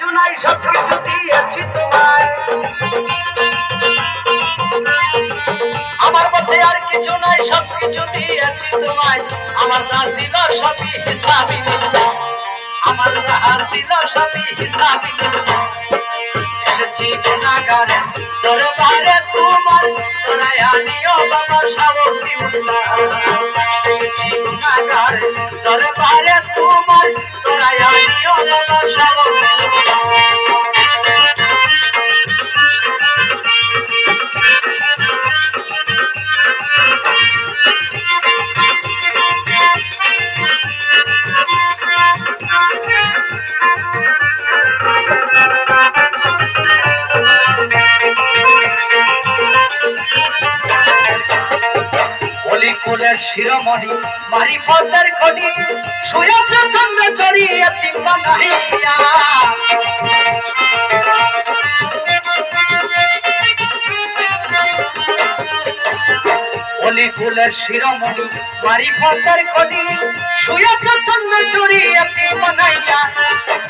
কিছু নাই সবকিছু দিয়েছি তোমায় আমার পথে আর কিছু নাই সবকিছু দিয়েছি তোমায় আমার যা ছিল সবই হিসাবি দিলাম আমার যা ছিল সবই হিসাবি দিলাম এসেছি গুনাহগারে দরবারে তোমার তোরায়া নিও বাবা শাওসিউল্লাহ এসেছি গুনাহগারে দরবারে তোমার তোরায়া নিও বাবা শাওসিউল্লাহ কুলের শিরোমণি মারিফতের খনি শুয়েছে চন্দ্র চড়িয়ে তিনবা নাহিয়া অলি কুলের শিরোমণি মারিফতের খনি শুয়েছে চন্দ্র চড়িয়ে তিনবা নাহিয়া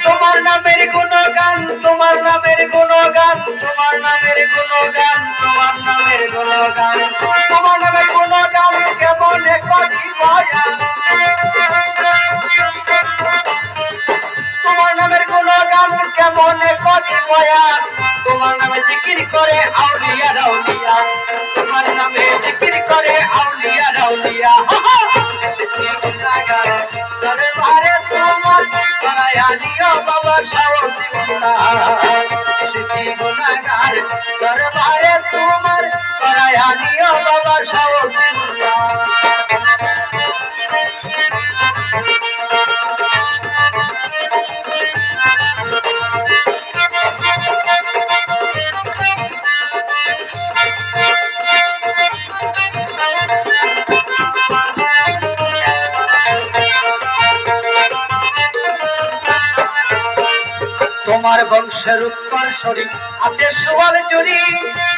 তোমার নামের গুণগান তোমার নামের গুণগান তোমার নামের গুণগান তোমার নামের গুণগান তোমার নামের গুণগান কেমনে করি বয়া তোমার নামের গুণগান কেমনে করি বয়া তোমার নামে জিকির করে আউলিয়া রাউলিয়া তোমার নামে জিকির করে আউলিয়া রাউলিয়া দরবারে তোমার করায়া নিও বাবা শাওসিউল্লাহ এসেছি গুনাহগার দরবারে তোমার করায়া নিও বাবা শাওসিউল্লাহ তোমার বংশের উত্তরসূরি আছে সোয়াল জুড়ি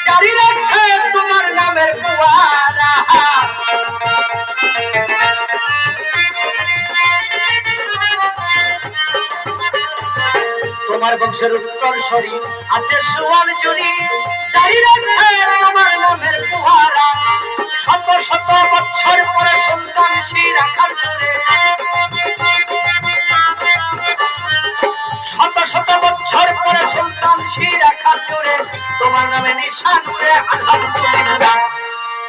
জারি রাখছে তোমার নামের কুয়ারা তোমার বংশের উত্তরসূরি আছে সোয়াল জুড়ি জারি রাখছে তোমার নামের কুয়ারা শত শত বছর পরে সন্তান রাখার জুড়ে শত শত বছর পরে সন্তান রাখার জুড়ে তোমার নামে নিশানুরে আলহামদুলিল্লাহ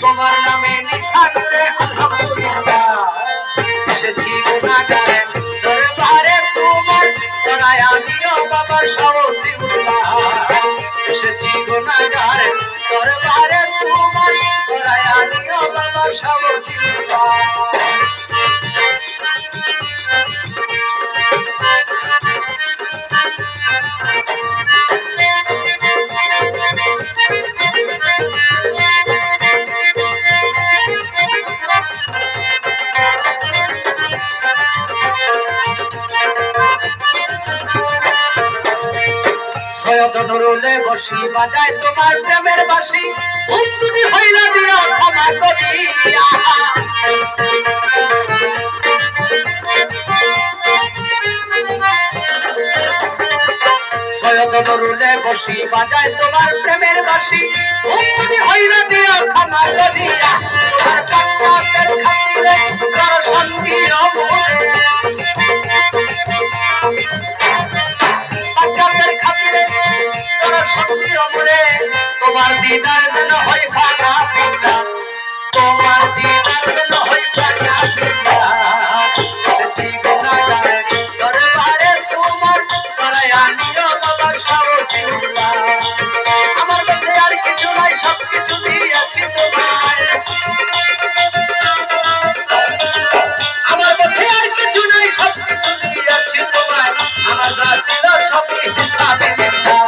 তোমার নামে নিশানুরে আলহামদুলিল্লাহ এসেছি গুনাহগারে দরবারে তোমার করায়া নিও বাবা শাওসিউল্লাহ এসেছি গুনাহগারে দরবারে তোমার করায়া নিও বাবা শাওসিউল্লাহ নুরুলে বসি বাজায় তোমার প্রেমের বাঁশি বন্ধুনি হইলা দিও ক্ষমা করিয়া সৈয়দ নুরুলে বসি বাজায় তোমার প্রেমের বাঁশি বন্ধুনি হইলা দিও ক্ষমা করিয়া তোমার পাক্কাতের খাতিরে দর্শন দিও তোমার দিদার যেন হয় ভাঙা ফিরা তোমার দিদার যেন হয় ভাঙা ফিরা এসেছি গুনাহগারে দরবারে তোমার করায়া নিও বাবা শাওসিউল্লাহ আমার কাছে আর কিছু নাই সবকিছু দিয়েছি তোমায় আমার কাছে আর কিছু নাই সবকিছু দিয়েছি তোমায় আমার যা ছিল সবই হিসাবে দিলাম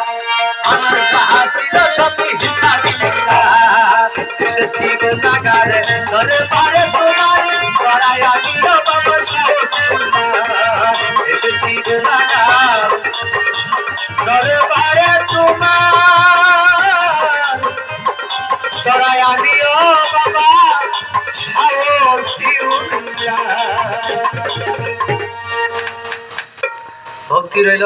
আমার যা ছিল সবই হিসাবে দিলাম এসেছি গুনাহগারে দরবারে তোমার করায়া নিও বাবা শাওসিউল্লাহ এসেছি গুনাহগার দরবারে তোমার করায়া নিও বাবা শাওসিউল্লাহ ভক্তি রইল।